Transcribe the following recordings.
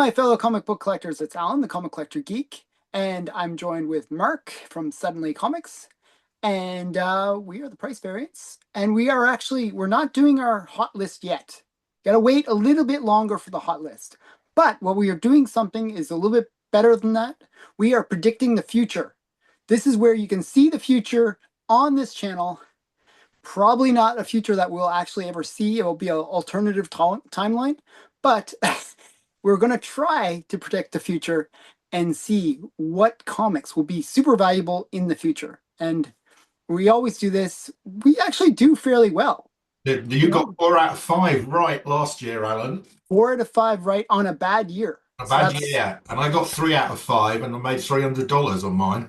my fellow comic book collectors. It's Alan, the Comic Collector Geek, and I'm joined with Mark from Suddenly Comics, and we are the Price Variants. And we're not doing our hot list yet. Got to wait a little bit longer for the hot list. But what we are doing something is a little bit better than that. We are predicting the future. This is where you can see the future on this channel. Probably not a future that we'll actually ever see. It will be an alternative timeline, but we're going to try to predict the future and see what comics will be super valuable in the future. And we always do this. We actually do fairly well. You got 4 out of 5 right last year, Alan. 4 out of 5 right on a bad year. A So bad that's year. And I got 3 out of 5 and I made $300 on mine.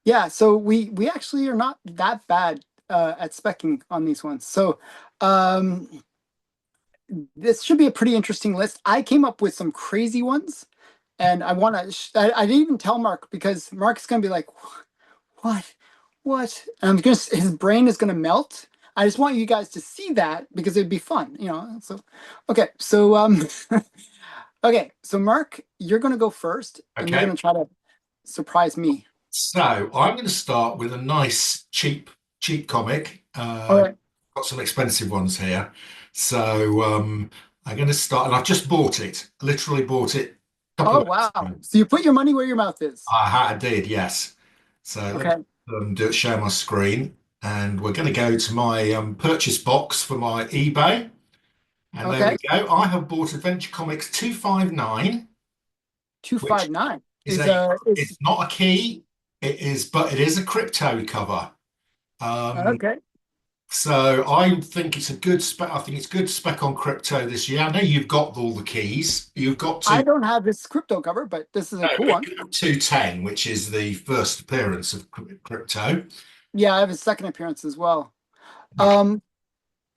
yeah. So we actually are not that bad at specking on these ones. So um, this should be a pretty interesting list. I came up with some crazy ones, and I want to. I didn't even tell Mark because Mark's gonna be like, "What? What?" And I'm gonna. His brain is gonna melt. I just want you guys to see that because it'd be fun, you know. So, okay, so okay, so Mark, you're gonna go first, and you're Okay. gonna try to surprise me. So I'm going to start with a nice, cheap comic. All right. Got some expensive ones here. So I'm going to start, and I've just bought it. Literally bought it a couple Oh of minutes wow. ago. So you put your money where your mouth is. I did, yes. So let me Okay. share my screen, and we're going to go to my purchase box for my eBay. And there Okay. we go. I have bought Adventure Comics 259, Two which five nine is is a is it's not a key. But it is a crypto cover. Um, okay. so I think it's a good spec. I think it's good spec on crypto this year. I know you've got all the keys. You've got I to don't have this crypto cover, but this is a no, cool but one. you have 210, which is the first appearance of crypto. Yeah, I have a second appearance as well. Okay. Um,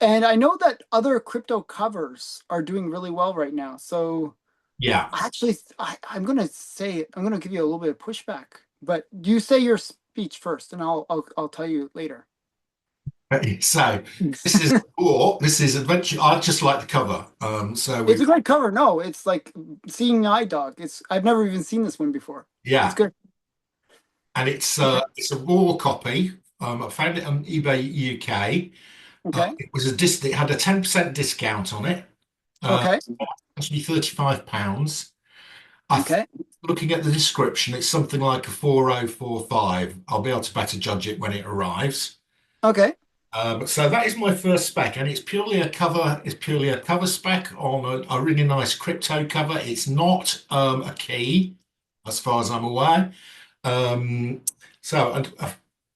and I know that other crypto covers are doing really well right now. So Yeah. actually, I'm gonna say I'm gonna give you a little bit of pushback. But you say your speech first, and I'll tell you later. So this is adventure. I just like the cover. So It's we've a got great cover. No, it's like seeing Eye Dog. I've never even seen this one before. It's yeah, good. and Okay. it's a raw copy. I found it on eBay UK. Okay. It had a 10% discount on it. Uh, Okay. Actually £35. I th Okay. Looking at the description, it's something like a 4045. I'll be able to better judge it when it arrives. Okay. So that is my first spec, and it's purely a cover. It's purely a cover spec on a really nice crypto cover. It's not a key, as far as I'm aware. Um,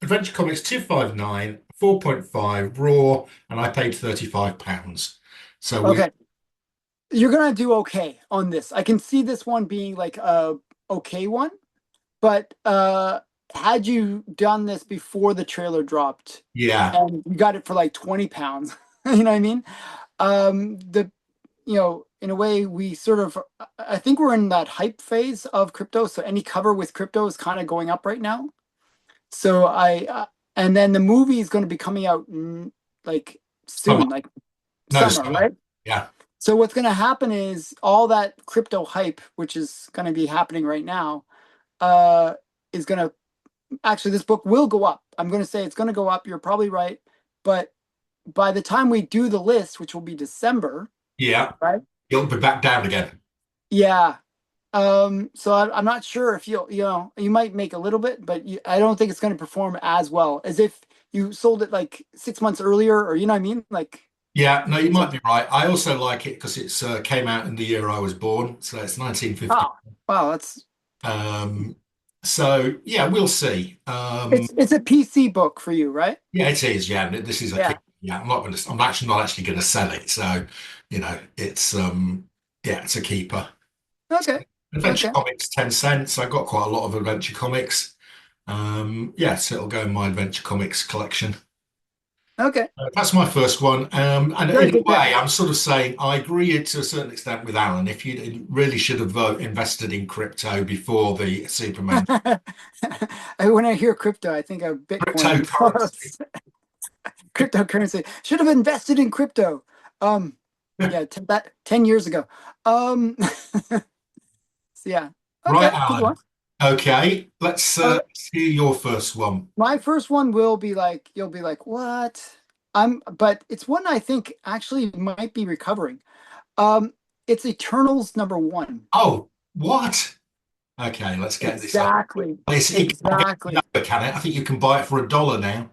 Adventure Comics 259, 4.5 raw, and I paid £35. So we Okay. You're gonna do okay on this. I can see this one being like a okay one, but had you done this before the trailer dropped yeah. and you got it for like 20 pounds, you know what I mean? The in a way we sort of I think we're in that hype phase of crypto, so any cover with crypto is kind of going up right now. So and then the movie is going to be coming out like Summer. soon, like No, summer, summer. right? Yeah. So what's going to happen is all that crypto hype, which is going to be happening right now, uh, is going to actually this book will go up. I'm going to say it's going to go up. You're probably right, but by the time we do the list, which will be December, Yeah. right? It'll be back down again. Yeah. So I'm not sure if you might make a little bit, but I don't think it's going to perform as well as if you sold it like 6 months earlier, or you know what I mean? Like, Yeah, no, you so, might be right. I also like it because it's came out in the year I was born, so it's 1950. oh, wow, that's Um, so yeah, we'll see. it's a PC book for you, right? Yeah, it is. Yeah, this is a key. Yeah. Yeah, I'm not going to. I'm actually not actually going to sell it. So, it's yeah, it's a keeper. Okay. Adventure Okay. Comics, 10 cents. I got quite a lot of Adventure Comics. Yeah, so it'll go in my Adventure Comics collection. Okay. That's my first one. And Very in a good pick. way, I'm sort of saying I agree to a certain extent with Alan. If you really should have invested in crypto before the Superman When I hear crypto, I think of Bitcoin. cryptocurrency. Cryptocurrency. Should have invested in crypto. Um, yeah, that 10 years ago. Um, Yeah. Right, Okay, keep going. Alan. Okay, Okay. let's hear your first one. My first one will be like, you'll be like, what? But it's one I think actually might be recovering. Um, it's Eternals #1. Oh, what? Okay, let's get this up. Exactly. It can't get any Exactly. lower, can it? I think you can buy it for $1 now.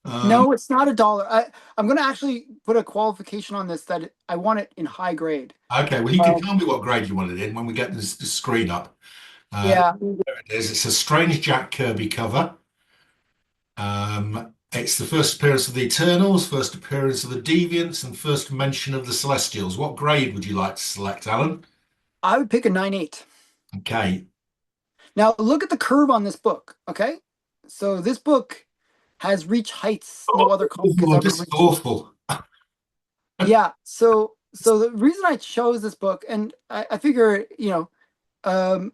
Um, No, it's not $1. I'm going to actually put a qualification on this that I want it in high grade. okay, well, you can Um, tell me what grade you want it in when we get the screen up. yeah, There it is. It's a Strange Jack Kirby cover. It's the first appearance of the Eternals, first appearance of the Deviants, and first mention of the Celestials. What grade would you like to select, Alan? I would pick a 9.8. Okay. Now look at the curve on this book. Okay, so this book has reached heights no other comic has Oh, ever this is reached. awful. Yeah, so the reason I chose this book, and I figure, um,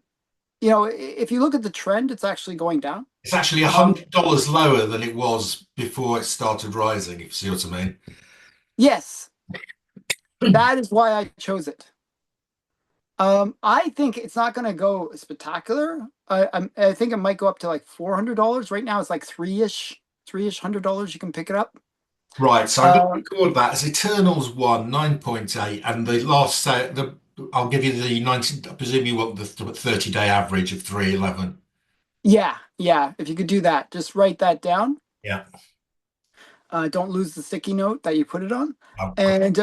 if you look at the trend, it's actually going down. It's actually Um, $100 lower than it was before it started rising, if you see what I yes, mean. that is why I chose it. I think it's not going to go spectacular. I think it might go up to like $400. Right now, it's like three-ish $100. You can pick it up. Right, so I'm going to Uh, record that as Eternals 1, 9.8, and the last set, I'll give you the 90, I presume you want the 30-day average of 311. yeah, yeah. If you could do that, just write that down. Yeah. Don't lose the sticky note that you put it on. Oh, God. And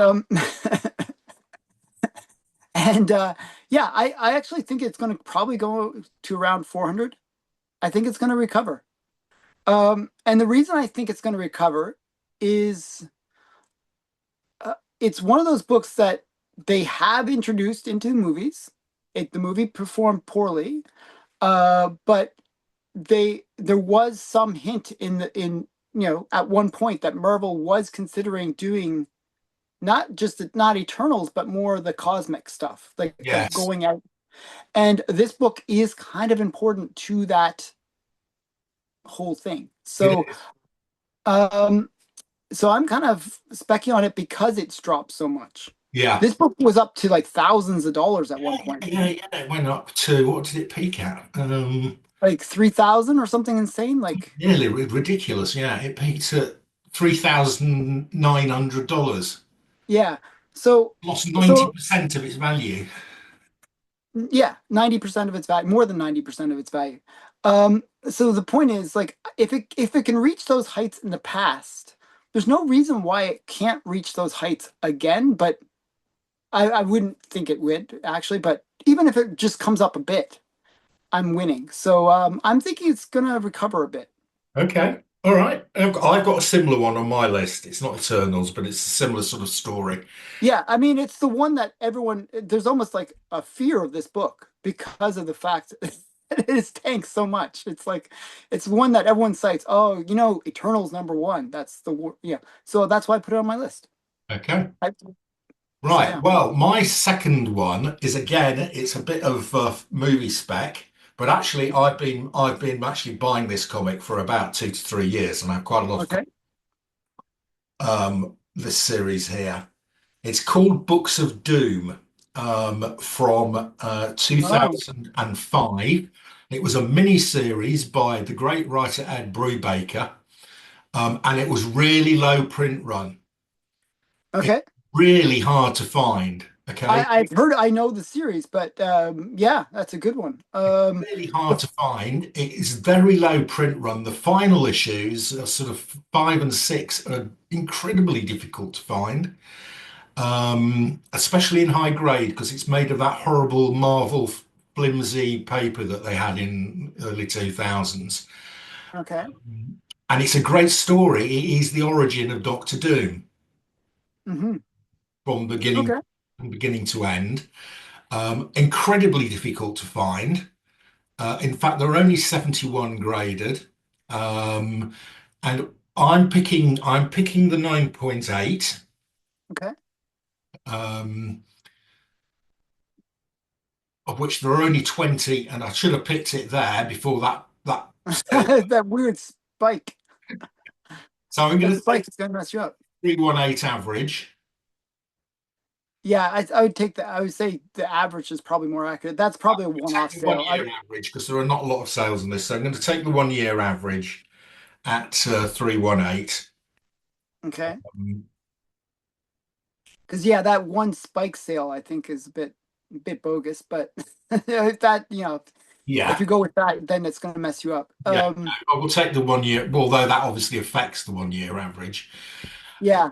and yeah, I actually think it's going to probably go to around 400. I think it's going to recover. And the reason I think it's going to recover is it's one of those books that they have introduced into movies. The movie performed poorly, but there was some hint in at one point that Marvel was considering doing not Eternals, but more the cosmic stuff, like Yes, going out. And this book is kind of important to that whole thing. it So, is. um, so I'm kind of specking on it because it's dropped so much. Yeah. This book was up to like thousands of dollars at one Yeah, point, yeah, yeah. It went up to, what did it peak at? like 3,000 or something insane. Like, Nearly ridiculous. Yeah, it peaked at $3,900. yeah. So, Lost so 90% of its value. yeah, 90% of its value, more than 90% of its value. So the point is, like, if it can reach those heights in the past, there's no reason why it can't reach those heights again. But I wouldn't think it would actually. But even if it just comes up a bit, I'm winning. So I'm thinking it's gonna recover a bit. Okay. All right. I've got a similar one on my list. It's not Eternals, but it's a similar sort of story. Yeah, I mean, it's the one that everyone, there's almost like a fear of this book because of the fact that it is tanked so much. It's like, it's one that everyone cites. Oh, Eternals #1. That's yeah. So that's why I put it on my list. Okay. I, so Right. yeah. Well, my second one is again, it's a bit of movie spec, but actually, I've been actually buying this comic for about 2 to 3 years, and I have quite a lot of Okay. this series here. It's called Books of Doom from Oh, 2005. It was a mini series by the great writer Ed Brubaker, and it was really low print run. It's okay. really hard to find. Okay, I know the series, but yeah, that's a good one. really hard The, to find. It is very low print run. The final issues, sort of 5 and 6, are incredibly difficult to find. Especially in high grade because it's made of that horrible Marvel flimsy paper that they had in early 2000s. okay. And it's a great story. It is the origin of Doctor Doom Hmm. from beginning Okay. from beginning to end. Incredibly difficult to find. In fact, there are only 71 graded. Um, and I'm picking the 9.8. Okay. Um, of which there are only 20, and I should have picked it there before that sale. That weird spike. So I'm That going to take spike is gonna mess you up. 318 average. Yeah, I would take that. I would say the average is probably more accurate. That's probably a Take one-off the one sale. year average because there are not a lot of sales on this. So I'm going to take the 1 year average at 318. Okay. Um, Because yeah, that one spike sale I think is a bit bogus, but if that, if yeah, you go with that, then it's going to mess you up. yeah. I will take the 1 year, although that obviously affects the 1 year average. Yeah,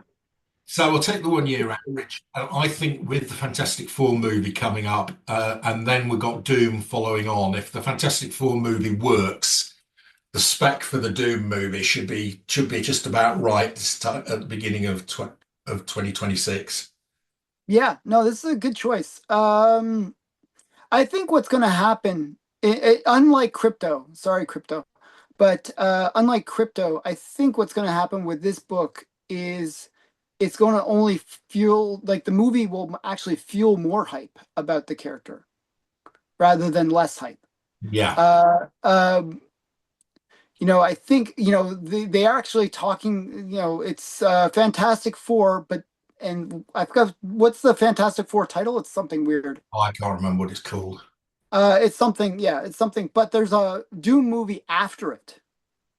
So we'll take the 1 year average. And I think with the Fantastic Four movie coming up, and then we've got Doom following on, if the Fantastic Four movie works, the spec for the Doom movie should be just about right at the beginning of 2026. yeah. No, this is a good choice. I think what's going to happen, unlike crypto, sorry, crypto, but unlike crypto, I think what's going to happen with this book is it's going to only fuel, like the movie will actually fuel more hype about the character rather than less hype. Yeah. Uh, um, I think, they are actually talking, it's Fantastic Four, but, and I forgot, what's the Fantastic Four title? It's something weird. I can't remember what it's called. It's something, yeah, it's something, but there's a Doom movie after it.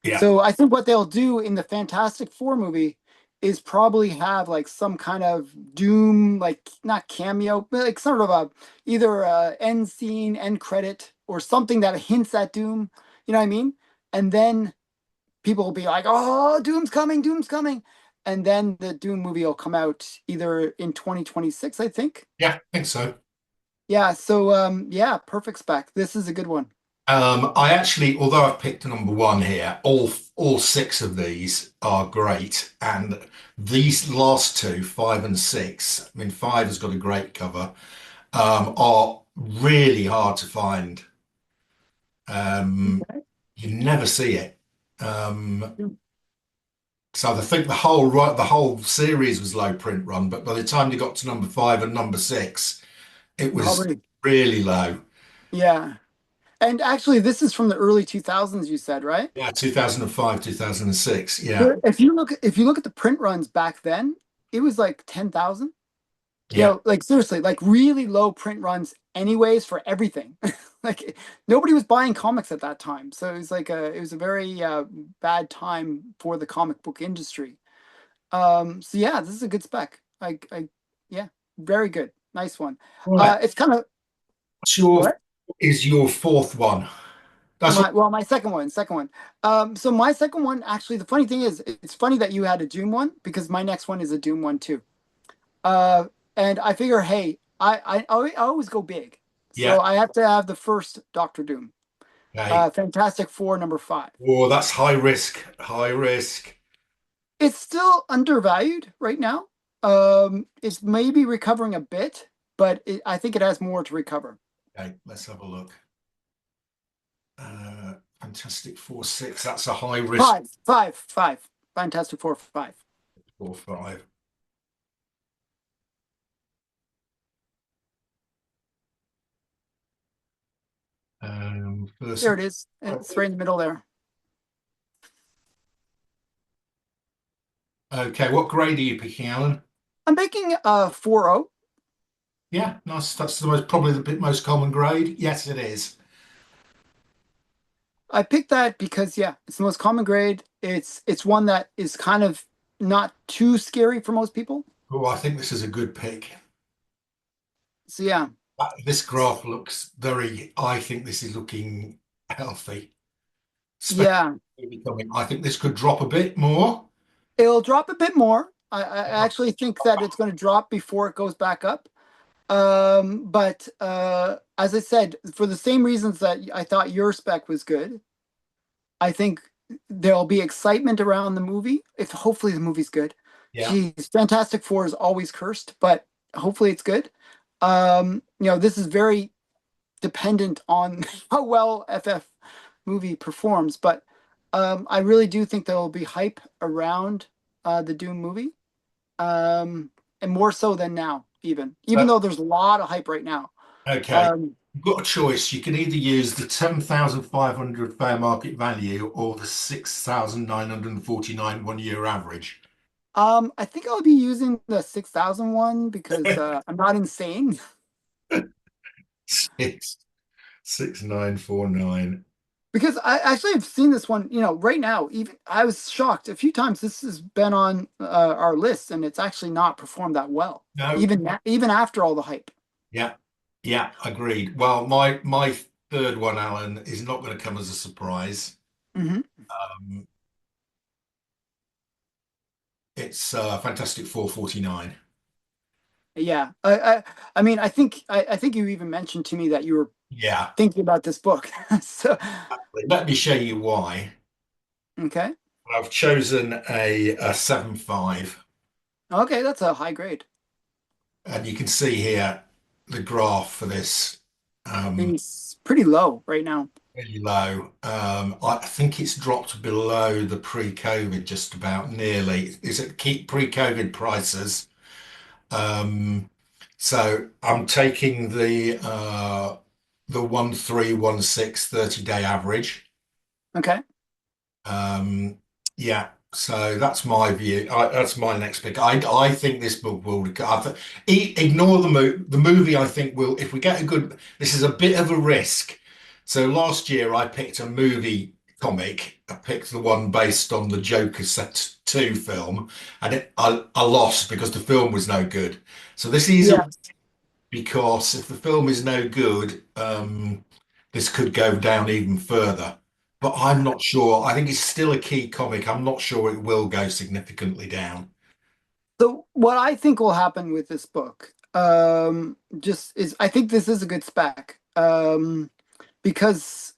Yeah. So I think what they'll do in the Fantastic Four movie is probably have like some kind of Doom, like not cameo, but like sort of a either a end scene, end credit, or something that hints at Doom. You know what I mean? And then people will be like, "Oh, Doom's coming, Doom's coming," and then the Doom movie will come out either in 2026, I think. Yeah, I think so. Yeah. So yeah, perfect spec. This is a good one. I actually, although I've picked number one here, all six of these are great, and these last two, five and six. I mean, five has got a great cover. Are really hard to find. You never see it. Um, so I think the whole series was low print run, but by the time they got to number five and number six, it was Probably. really low. Yeah. And actually, this is from the early 2000s, you said, right? Yeah, 2005, 2006. Yeah, If you look at the print runs back then, it was like 10,000. yeah. Like seriously, like really low print runs anyways for everything. Like nobody was buying comics at that time. So it was a very bad time for the comic book industry. So yeah, this is a good spec. Yeah, very good. Nice one. Right. It's kind of What's your what? is your fourth one? That's all. My second one. So my second one, actually, the funny thing is, it's funny that you had a Doom one because my next one is a Doom one too. Uh, and I figure, hey, I always go big, Yeah. so I have to have the first Doctor Doom, Okay. Fantastic Four number five. Oh, that's high risk. High risk. It's still undervalued right now. It's maybe recovering a bit, but I think it has more to recover. Okay, let's have a look. Fantastic Four six. That's a high risk Five, five, five. Fantastic Four five. four five. First. There it is. It's right in the middle there. Okay, what grade are you picking, Alan? I'm making a 4.0. Yeah, nice. That's the most probably the bit most common grade. Yes, it is. I picked that because yeah, it's the most common grade. It's one that is kind of not too scary for most people. Oh, I think this is a good pick. So yeah, This graph looks very. I think this is looking healthy. Especially yeah, becoming. I think this could drop a bit more. it'll drop a bit more. I actually think that it's going to drop before it goes back up. But as I said, for the same reasons that I thought your spec was good, I think there'll be excitement around the movie. If hopefully the movie's good. Yeah. Geez, Fantastic Four is always cursed, but hopefully it's good. This is very dependent on how well FF movie performs, but I really do think there will be hype around the Doom movie, and more so than now, even So, though there's a lot of hype right now. okay. Um, You've got a choice. You can either use the 10,500 fair market value or the 6,949 1 year average. I think I'll be using the 6,000 one because I'm not insane. Six 6949. Because I actually have seen this one, right now. Even I was shocked a few times. This has been on our list, and it's actually not performed that well, No, even after all the hype. yeah, yeah, agreed. Well, my third one, Alan, is not going to come as a surprise. Hmm. Um, it's Fantastic 449. Yeah, I mean, I think you even mentioned to me that you were Yeah, thinking about this book. So, let me show you why. okay, I've chosen a 7.5, okay, that's a high grade. and you can see here the graph for this. Um, It's pretty low right now. Really low. I think it's dropped below the pre-COVID just about nearly. Is it keep pre-COVID prices? Um, so I'm taking the 1316 30-day average. Okay. Um, yeah, so that's my view. That's my next pick. I think this book will. Ignore the movie. I think will if we get a good. This is a bit of a risk. So last year I picked a movie comic. I picked the one based on the Joker Set 2 film, and I lost because the film was no good. So this is a Yeah. because if the film is no good, this could go down even further. But I'm not sure. I think it's still a key comic. I'm not sure it will go significantly down. So what I think will happen with this book, just is I think this is a good spec, because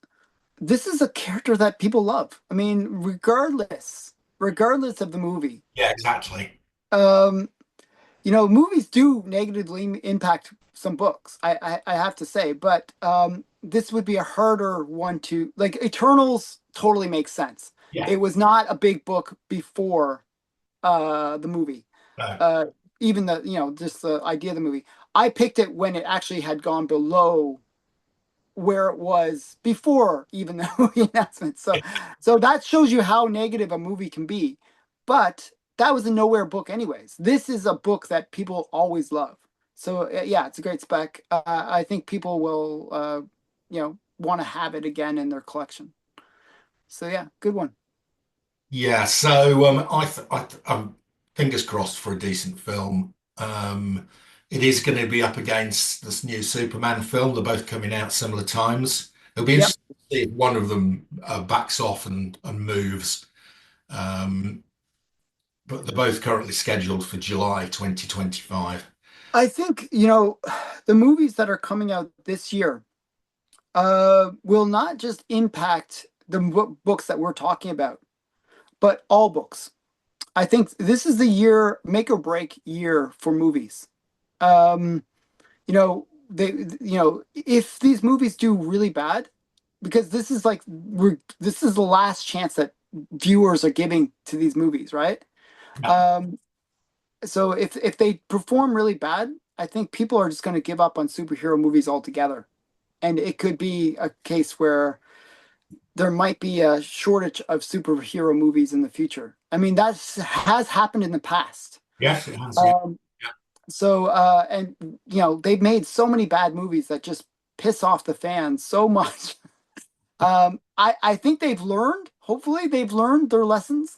this is a character that people love. I mean, regardless of the movie, Yeah, exactly. um, movies do negatively impact some books. I have to say, but this would be a harder one to like. Eternals totally makes sense. Yeah. It was not a big book before the movie. No. uh, Even just the idea of the movie. I picked it when it actually had gone below where it was before even the movie announcement. So that shows you how negative a movie can be. But that was a nowhere book, anyways. This is a book that people always love. So yeah, it's a great spec. I think people will, want to have it again in their collection. So yeah, good one. Yeah. So I'm fingers crossed for a decent film. It is going to be up against this new Superman film. They're both coming out similar times. It'll be Yep. interesting to see if one of them backs off and moves. Um, but they're both currently scheduled for July 2025. I think, the movies that are coming out this year will not just impact the books that we're talking about, but all books. I think this is the year, make or break year for movies. Um, if these movies do really bad, because this is like this is the last chance that viewers are giving to these movies, right? Yeah. Um, so if they perform really bad, I think people are just going to give up on superhero movies altogether, and it could be a case where there might be a shortage of superhero movies in the future. I mean, that has happened in the past. Yes, it has. Yeah. Um, so, and they've made so many bad movies that just piss off the fans so much. I think they've learned. Hopefully, they've learned their lessons.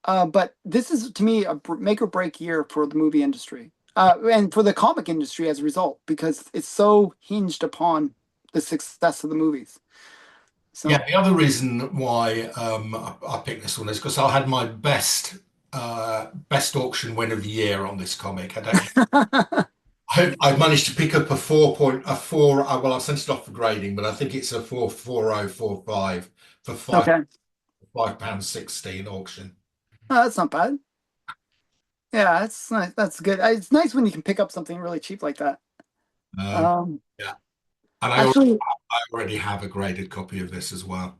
But this is to me a make or break year for the movie industry, and for the comic industry as a result, because it's so hinged upon the success of the movies. Yeah, So. the other reason why I picked this one is because I had my best auction win of the year on this comic. I don't know. I managed to pick up a four. Well, I sent it off for grading, but I think it's a 44045 for Okay. £5 60 in auction. Oh, that's not bad. Yeah, that's nice. That's good. It's nice when you can pick up something really cheap like that. Um, Um, yeah, and Actually, I already have a graded copy of this as well.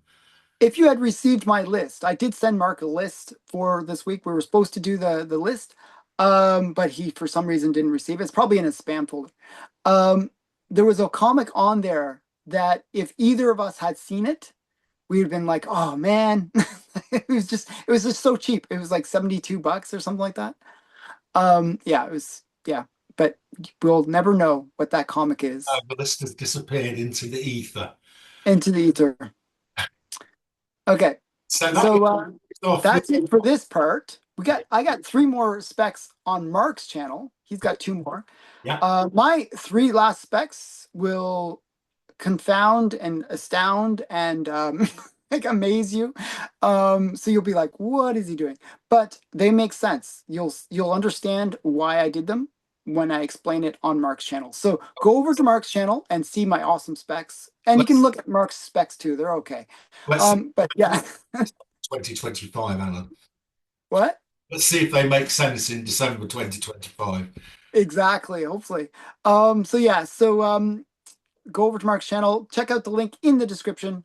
if you had received my list, I did send Mark a list for this week. We were supposed to do the list, but he for some reason didn't receive it. It's probably in his spam folder. Um, there was a comic on there that if either of us had seen it, we'd have been like, "Oh man." it was just so cheap. It was like $72 or something like that. Yeah, it was, yeah, but we'll never know what that comic is. The list has disappeared into the ether. Into the ether. Okay, So that was so off with that's it for this part. I got three more specs on Mark's channel. He's got two more. yeah. My three last specs will confound and astound and like amaze you. So you'll be like, what is he doing? But they make sense. You'll understand why I did them when I explain it on Mark's channel. So go over to Mark's channel and see my awesome specs. And you can Let's look at Mark's specs too. They're okay. let's see But yeah, 2025, Alan. what? Let's see if they make sense in December 2025. Exactly, hopefully. So yeah, so go over to Mark's channel, check out the link in the description.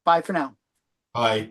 Bye for now. Bye.